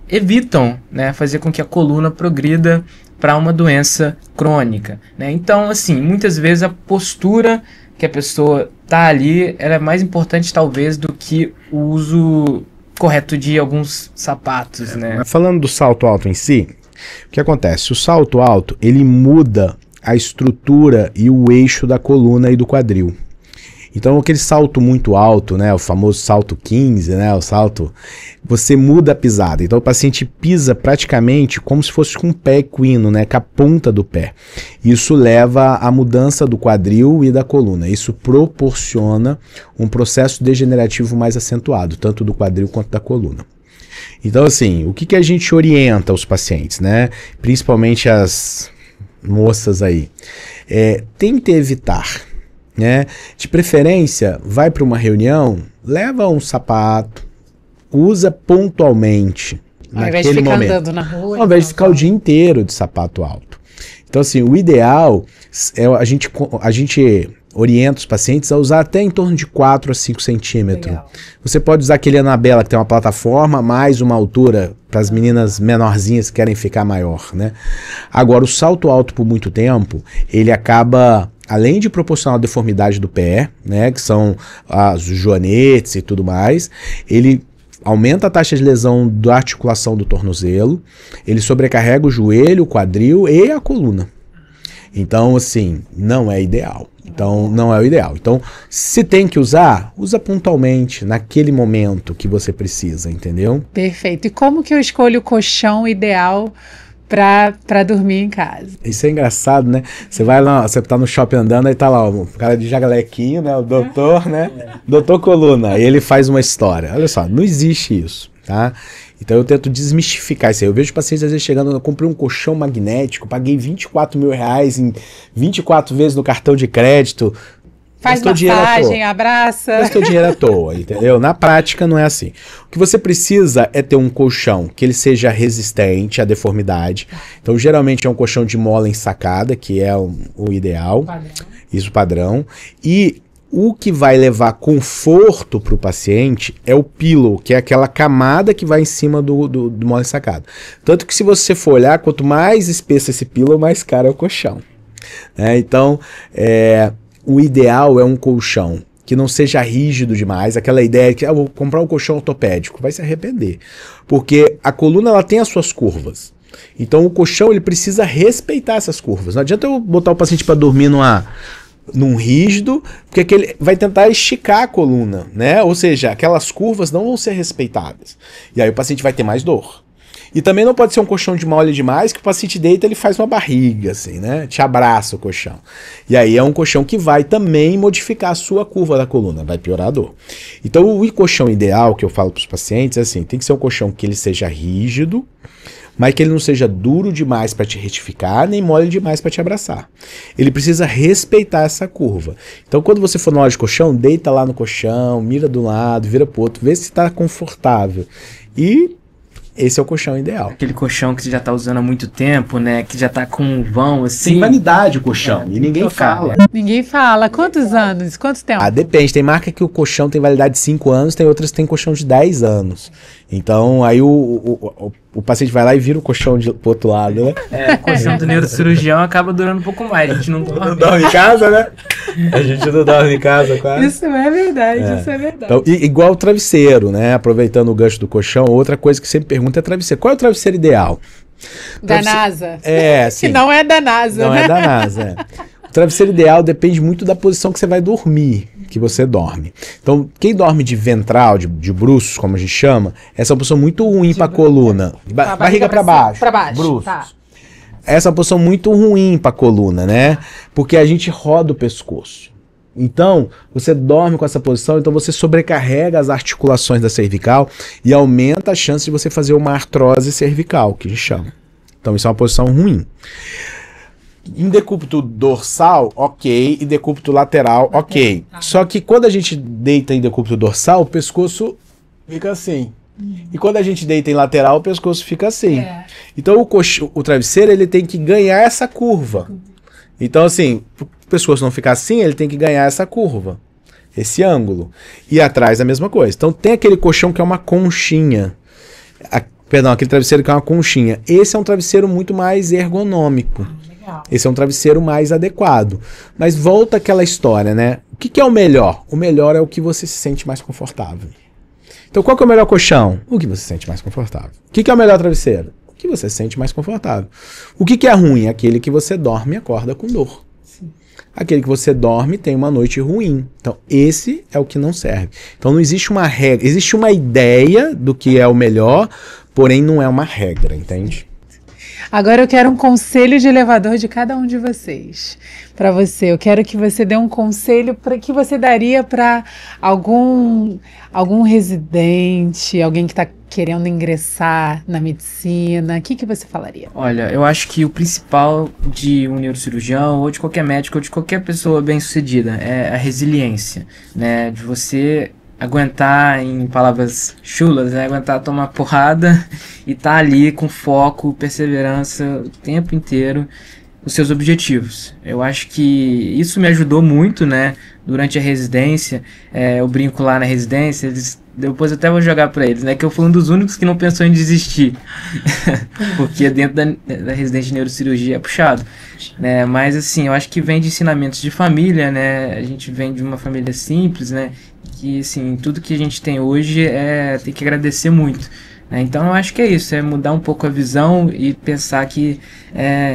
evitam, né, fazer com que a coluna progrida para uma doença crônica, né? Então, assim, muitas vezes a postura que a pessoa tá ali, ela é mais importante talvez do que o uso correto de alguns sapatos, né? Falando do salto alto em si, o que acontece? O salto alto, ele muda a estrutura e o eixo da coluna e do quadril. Então aquele salto muito alto, né, o famoso salto 15, né, o salto, você muda a pisada. Então o paciente pisa praticamente como se fosse com o pé equino, né, com a ponta do pé. Isso leva à mudança do quadril e da coluna. Isso proporciona um processo degenerativo mais acentuado, tanto do quadril quanto da coluna. Então assim, o que a gente orienta os pacientes, né, principalmente as moças aí, tente evitar, né? De preferência, vai para uma reunião, leva um sapato, usa pontualmente ao invés de ficar andando na rua. Ao invés de ficar o dia inteiro de sapato alto. Então assim, o ideal é a gente oriento os pacientes a usar até em torno de 4 a 5 centímetros. Legal. Você pode usar aquele Anabela, que tem uma plataforma, mais uma altura para as meninas menorzinhas que querem ficar maior, né? Agora, o salto alto por muito tempo, ele acaba, além de proporcionar a deformidade do pé, né, que são os joanetes e tudo mais, ele aumenta a taxa de lesão da articulação do tornozelo, ele sobrecarrega o joelho, o quadril e a coluna. Então, assim, não é ideal. Então, não é o ideal. Então, se tem que usar, usa pontualmente, naquele momento que você precisa, entendeu? Perfeito. E como que eu escolho o colchão ideal para dormir em casa? Isso é engraçado, né? Você vai lá, você tá no shopping andando, aí tá lá o cara de jagalequinho, né? O doutor, né? Doutor Coluna. E ele faz uma história. Olha só, não existe isso, tá? Então eu tento desmistificar isso aí. Eu vejo pacientes às vezes chegando, eu comprei um colchão magnético, paguei 24 mil reais em 24 vezes no cartão de crédito. Faz massagem, abraça. Gastou dinheiro à toa, entendeu? Na prática não é assim. O que você precisa é ter um colchão que ele seja resistente à deformidade. Então geralmente é um colchão de mola ensacada, que é o ideal. Padrão. Isso, padrão. E o que vai levar conforto para o paciente é o pillow, que é aquela camada que vai em cima do mola ensacada. Tanto que se você for olhar, quanto mais espesso esse pillow, mais caro é o colchão. Então, o ideal é um colchão que não seja rígido demais, aquela ideia de que vou comprar um colchão ortopédico, vai se arrepender. Porque a coluna ela tem as suas curvas. Então o colchão ele precisa respeitar essas curvas. Não adianta eu botar o paciente para dormir num rígido, porque ele vai tentar esticar a coluna, né? Ou seja, aquelas curvas não vão ser respeitadas. E aí o paciente vai ter mais dor. E também não pode ser um colchão de mole demais, que o paciente deita, ele faz uma barriga, assim, né? Te abraça o colchão. E aí é um colchão que vai também modificar a sua curva da coluna, vai piorar a dor. Então o colchão ideal que eu falo para os pacientes é assim, tem que ser um colchão que ele seja rígido, mas que ele não seja duro demais para te retificar, nem mole demais para te abraçar. Ele precisa respeitar essa curva. Então, quando você for na hora de colchão, deita lá no colchão, mira do lado, vira pro outro, vê se está confortável. E esse é o colchão ideal. Aquele colchão que você já tá usando há muito tempo, né? Que já tá com um vão, assim. Tem vanidade o colchão, e ninguém fala. Ninguém fala. Quantos anos? Quanto tempo? Depende. Tem marca que o colchão tem validade de 5 anos, tem outras que tem colchão de 10 anos. Então, aí o paciente vai lá e vira o colchão pro outro lado, né? O colchão do neurocirurgião acaba durando um pouco mais. A gente não dorme. Não dorme em casa, né? A gente não dorme em casa, quase. Isso é verdade, isso é verdade. Então, igual o travesseiro, né? Aproveitando o gancho do colchão, outra coisa que sempre pergunta é travesseiro. Qual é o travesseiro ideal? Da NASA. Sim. Que não é da NASA, Não é da NASA, O travesseiro ideal depende muito da posição que você vai dormir, que você dorme. Então, quem dorme de ventral, de bruços, como a gente chama, essa é uma posição muito ruim para a coluna. Barriga para baixo. Para baixo, bruços. tá. Essa é uma posição muito ruim para a coluna, né? Porque a gente roda o pescoço. Então, você dorme com essa posição, então você sobrecarrega as articulações da cervical e aumenta a chance de você fazer uma artrose cervical, que a gente chama. Então, isso é uma posição ruim. Em decúbito dorsal, ok. Em decúbito lateral, ok. Só que quando a gente deita em decúbito dorsal, o pescoço fica assim. E quando a gente deita em lateral, o pescoço fica assim. Então o travesseiro ele tem que ganhar essa curva. Então assim, para o pescoço não ficar assim, ele tem que ganhar essa curva. Esse ângulo. E atrás a mesma coisa. Então tem aquele colchão que é uma conchinha. Aquele travesseiro que é uma conchinha. Esse é um travesseiro muito mais ergonômico. Esse é um travesseiro mais adequado. Mas volta aquela história, né? O que é o melhor? O melhor é o que você se sente mais confortável. Então qual que é o melhor colchão? O que você se sente mais confortável. O que é o melhor travesseiro? O que você se sente mais confortável. O que é ruim? Aquele que você dorme e acorda com dor. Sim. Aquele que você dorme e tem uma noite ruim. Então esse é o que não serve. Então não existe uma regra. Existe uma ideia do que é o melhor, porém não é uma regra, entende? Agora eu quero um conselho de elevador de cada um de vocês. Para você, eu quero que você dê um conselho que você daria para algum residente, alguém que está querendo ingressar na medicina. O que você falaria? Olha, eu acho que o principal de um neurocirurgião, ou de qualquer médico, ou de qualquer pessoa bem-sucedida, é a resiliência, né? De você aguentar, em palavras chulas, né? Aguentar tomar porrada e tá ali com foco, perseverança o tempo inteiro. os seus objetivos. Eu acho que isso me ajudou muito, né? Durante a residência, eu brinco lá na residência, depois eu até vou jogar para eles, né? Que eu fui um dos únicos que não pensou em desistir. Porque dentro da residência de neurocirurgia é puxado. Né? Mas assim, eu acho que vem de ensinamentos de família, né? A gente vem de uma família simples, né? Que assim, tudo que a gente tem hoje tem que agradecer muito. Então eu acho que é isso, é mudar um pouco a visão e pensar que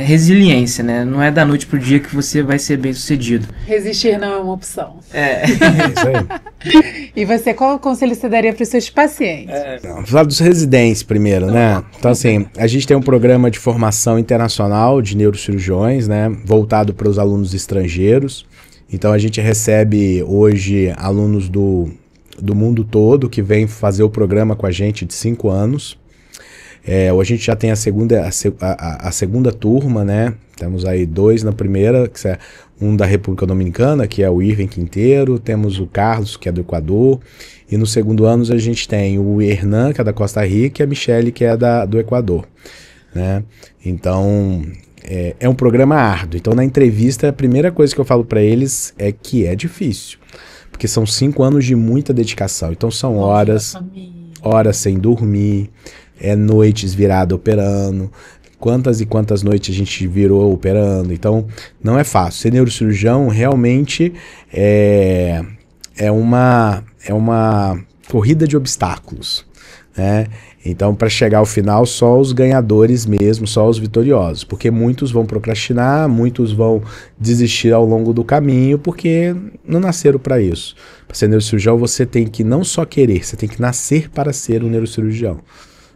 resiliência, né? Não é da noite pro dia que você vai ser bem sucedido. Resistir não é uma opção. É isso aí. E você, qual conselho você daria para os seus pacientes? Vamos falar dos residentes primeiro, né? Então assim, a gente tem um programa de formação internacional de neurocirurgiões, né? Voltado para os alunos estrangeiros. Então a gente recebe hoje alunos do mundo todo que vem fazer o programa com a gente de 5 anos. A gente já tem a segunda turma, né? Temos aí 2 na primeira, que é um da República Dominicana, que é o Irving Quinteiro, temos o Carlos, que é do Equador, e no segundo ano a gente tem o Hernan, que é da Costa Rica, e a Michele, que é do Equador, né? Então é um programa árduo. Então na entrevista a primeira coisa que eu falo para eles é que é difícil. Porque são 5 anos de muita dedicação. Então são horas sem dormir, noites viradas operando. Quantas e quantas noites a gente virou operando. Então não é fácil. Ser neurocirurgião realmente é uma corrida de obstáculos, né? Então, para chegar ao final, só os ganhadores mesmo, só os vitoriosos, porque muitos vão procrastinar, muitos vão desistir ao longo do caminho, porque não nasceram para isso. Para ser neurocirurgião, você tem que não só querer, você tem que nascer para ser um neurocirurgião.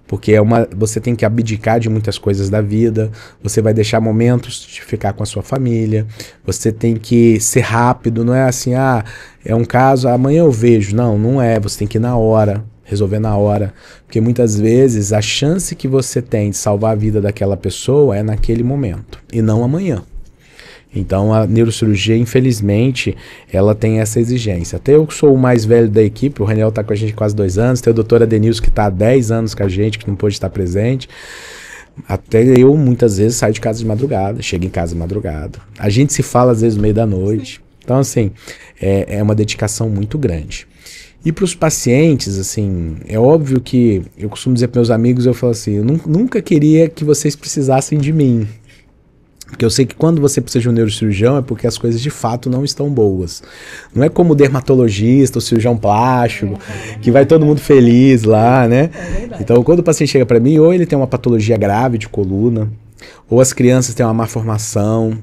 Porque você tem que abdicar de muitas coisas da vida, você vai deixar momentos de ficar com a sua família, você tem que ser rápido, não é assim, é um caso, amanhã eu vejo. Não é, você tem que ir na hora, resolver na hora, porque muitas vezes a chance que você tem de salvar a vida daquela pessoa é naquele momento, e não amanhã. Então a neurocirurgia, infelizmente, ela tem essa exigência. Até eu que sou o mais velho da equipe, o Raniel está com a gente quase 2 anos, tem o doutor Adenilson que está há 10 anos com a gente, que não pôde estar presente. Até eu muitas vezes saio de casa de madrugada, chego em casa de madrugada. A gente se fala às vezes no meio da noite. Então assim, é uma dedicação muito grande. E para os pacientes, assim, é óbvio que eu costumo dizer para meus amigos, eu falo assim, eu nunca queria que vocês precisassem de mim. Porque eu sei que quando você precisa de um neurocirurgião é porque as coisas de fato não estão boas. Não é como o dermatologista, o cirurgião plástico, que vai todo mundo feliz lá, né? Então, quando o paciente chega para mim, ou ele tem uma patologia grave de coluna, ou as crianças têm uma má formação,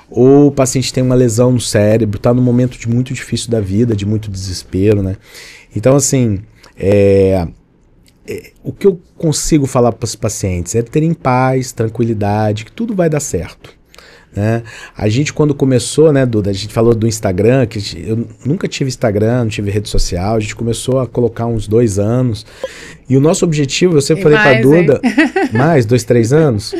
ou o paciente tem uma lesão no cérebro, está num momento muito difícil da vida, de muito desespero, né? Então, assim, o que eu consigo falar para os pacientes é terem paz, tranquilidade, que tudo vai dar certo, né? A gente, quando começou, né, Duda, a gente falou do Instagram, que eu nunca tive Instagram, não tive rede social, a gente começou a colocar uns 2 anos, e o nosso objetivo, eu sempre falei para a Duda, mais 2, 3 anos,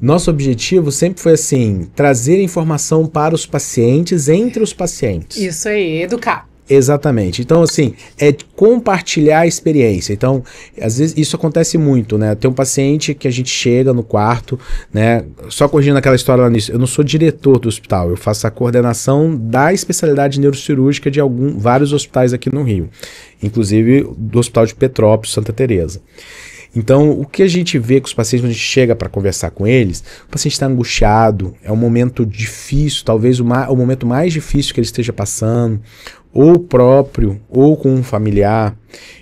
nosso objetivo sempre foi assim, trazer informação para os pacientes, entre os pacientes. Isso aí, educar. Exatamente. Então, assim, é compartilhar a experiência. Então, às vezes isso acontece muito, né? Tem um paciente que a gente chega no quarto, né? Só corrigindo aquela história lá nisso, eu não sou diretor do hospital, eu faço a coordenação da especialidade neurocirúrgica de vários hospitais aqui no Rio, inclusive do Hospital de Petrópolis, Santa Teresa. Então, o que a gente vê com os pacientes quando a gente chega para conversar com eles, o paciente está angustiado, é um momento difícil, talvez o momento mais difícil que ele esteja passando, ou próprio, ou com um familiar.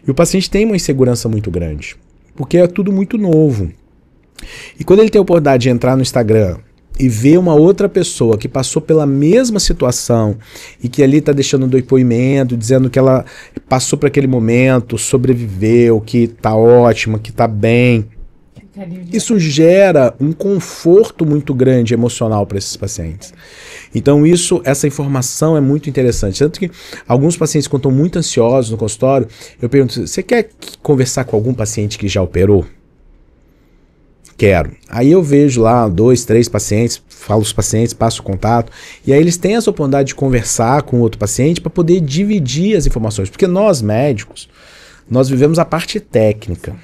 E o paciente tem uma insegurança muito grande, porque é tudo muito novo. E quando ele tem a oportunidade de entrar no Instagram e ver uma outra pessoa que passou pela mesma situação e que ali está deixando um depoimento, dizendo que ela passou por aquele momento, sobreviveu, que está ótima, que está bem, isso gera um conforto muito grande emocional para esses pacientes. Então essa informação é muito interessante. Tanto que alguns pacientes, quando estão muito ansiosos no consultório, eu pergunto, você quer conversar com algum paciente que já operou? Quero. Aí eu vejo lá 2, 3 pacientes, falo os pacientes, passo o contato, e aí eles têm essa oportunidade de conversar com outro paciente para poder dividir as informações. Porque nós, médicos, nós vivemos a parte técnica.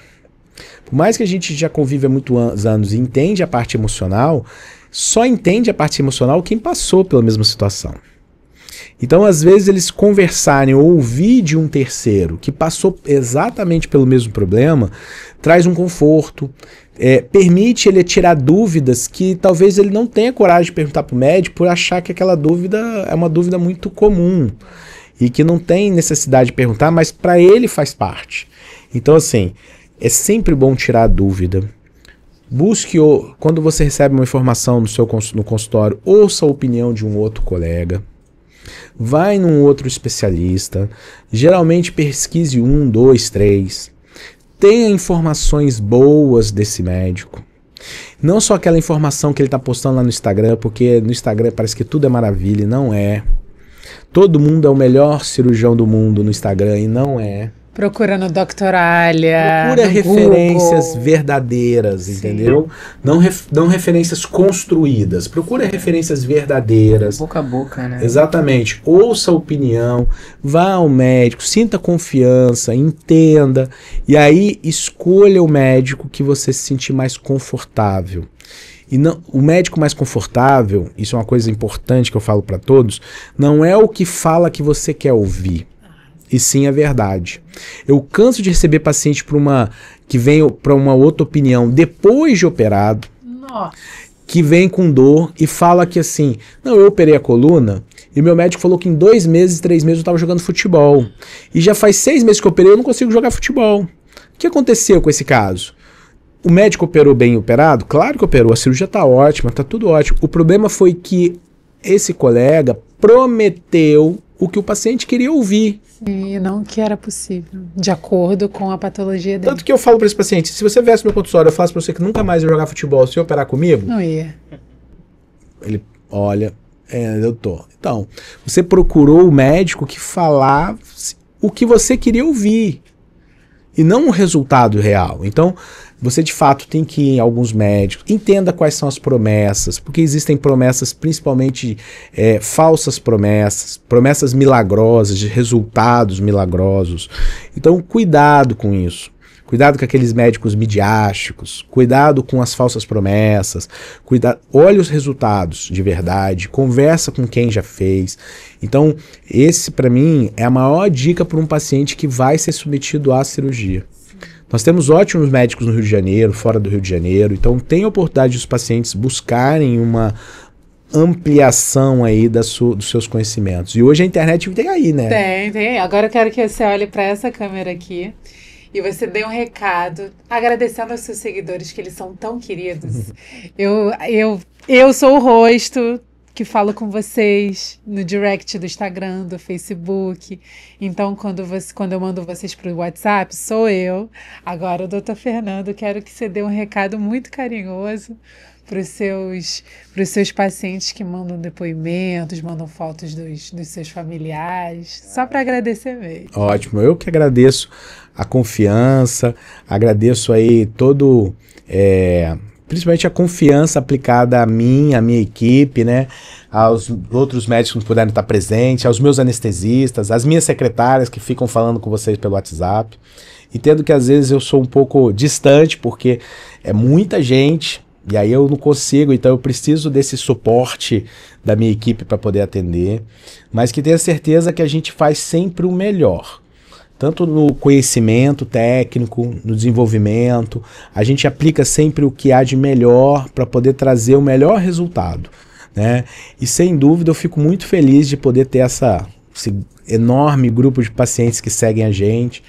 Por mais que a gente já convive há muitos anos e entende a parte emocional, só entende a parte emocional quem passou pela mesma situação. Então, às vezes, eles conversarem ou ouvir de um terceiro que passou exatamente pelo mesmo problema, traz um conforto, permite ele tirar dúvidas que talvez ele não tenha coragem de perguntar para o médico por achar que aquela dúvida é uma dúvida muito comum e que não tem necessidade de perguntar, mas para ele faz parte. Então, assim, é sempre bom tirar a dúvida. Busque, quando você recebe uma informação no consultório, ouça a opinião de um outro colega. Vai num outro especialista. Geralmente pesquise 1, 2, 3. Tenha informações boas desse médico. Não só aquela informação que ele está postando lá no Instagram, porque no Instagram parece que tudo é maravilha e não é. Todo mundo é o melhor cirurgião do mundo no Instagram e não é. Procura no Doctoralia. Procura no referências Google. Verdadeiras, Sim. entendeu? Não referências construídas. Procura referências verdadeiras. Boca a boca, né? Exatamente. Ouça a opinião, vá ao médico, sinta confiança, entenda. E aí escolha o médico que você se sentir mais confortável. E não, o médico mais confortável, isso é uma coisa importante que eu falo para todos, não é o que fala que você quer ouvir. E sim a verdade. Eu canso de receber paciente que vem para uma outra opinião depois de operado, Nossa. que vem com dor e fala que assim, não, eu operei a coluna e meu médico falou que em 2 meses, 3 meses eu estava jogando futebol. E já faz 6 meses que eu operei, eu não consigo jogar futebol. O que aconteceu com esse caso? O médico operou bem operado? Claro que operou, a cirurgia está ótima, está tudo ótimo. O problema foi que esse colega prometeu o que o paciente queria ouvir. E não que era possível, de acordo com a patologia dele. Tanto que eu falo para esse paciente, se você viesse no meu consultório, eu falasse para você que nunca mais ia jogar futebol, se eu operar comigo? Não ia. Ele, olha, eu tô. Então, você procurou o médico que falasse o que você queria ouvir e não o resultado real. Então, você de fato tem que ir em alguns médicos, entenda quais são as promessas, porque existem promessas, principalmente falsas promessas, promessas milagrosas, de resultados milagrosos. Então, cuidado com isso. Cuidado com aqueles médicos midiáticos, cuidado com as falsas promessas, olhe os resultados de verdade, conversa com quem já fez. Então, esse para mim é a maior dica para um paciente que vai ser submetido à cirurgia. Nós temos ótimos médicos no Rio de Janeiro, fora do Rio de Janeiro, então tem a oportunidade dos pacientes buscarem uma ampliação aí dos seus conhecimentos. E hoje a internet tem aí, né? Tem. Agora eu quero que você olhe para essa câmera aqui e você dê um recado agradecendo aos seus seguidores, que eles são tão queridos. Eu sou o rosto que falo com vocês no direct do Instagram, do Facebook. Então, quando eu mando vocês para o WhatsApp, sou eu. Agora, o Dr. Fernando, quero que você dê um recado muito carinhoso para os seus pacientes que mandam depoimentos, mandam fotos dos seus familiares, só para agradecer mesmo. Ótimo, eu que agradeço a confiança, agradeço aí principalmente a confiança aplicada a mim, à minha equipe, né? Aos outros médicos que puderem estar presentes, aos meus anestesistas, às minhas secretárias que ficam falando com vocês pelo WhatsApp. Entendo que às vezes eu sou um pouco distante, porque é muita gente, e aí eu não consigo, então eu preciso desse suporte da minha equipe para poder atender, mas que tenha certeza que a gente faz sempre o melhor. Tanto no conhecimento técnico, no desenvolvimento, a gente aplica sempre o que há de melhor para poder trazer o melhor resultado, né? E sem dúvida eu fico muito feliz de poder ter esse enorme grupo de pacientes que seguem a gente,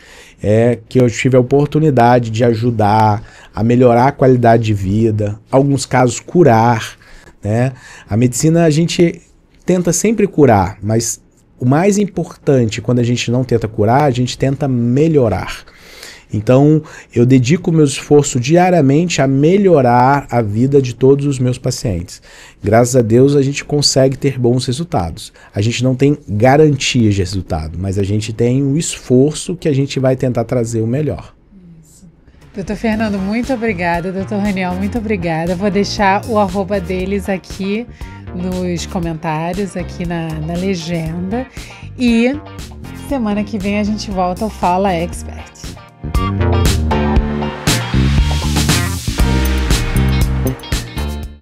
que eu tive a oportunidade de ajudar a melhorar a qualidade de vida, alguns casos curar, né? A medicina a gente tenta sempre curar, mas o mais importante, quando a gente não tenta curar, a gente tenta melhorar. Então, eu dedico o meu esforço diariamente a melhorar a vida de todos os meus pacientes. Graças a Deus, a gente consegue ter bons resultados. A gente não tem garantias de resultado, mas a gente tem um esforço que a gente vai tentar trazer o melhor. Doutor Fernando, muito obrigada. Doutor Raniel, muito obrigada. Vou deixar o @ deles aqui nos comentários, aqui na legenda. E semana que vem a gente volta ao Fala Expert.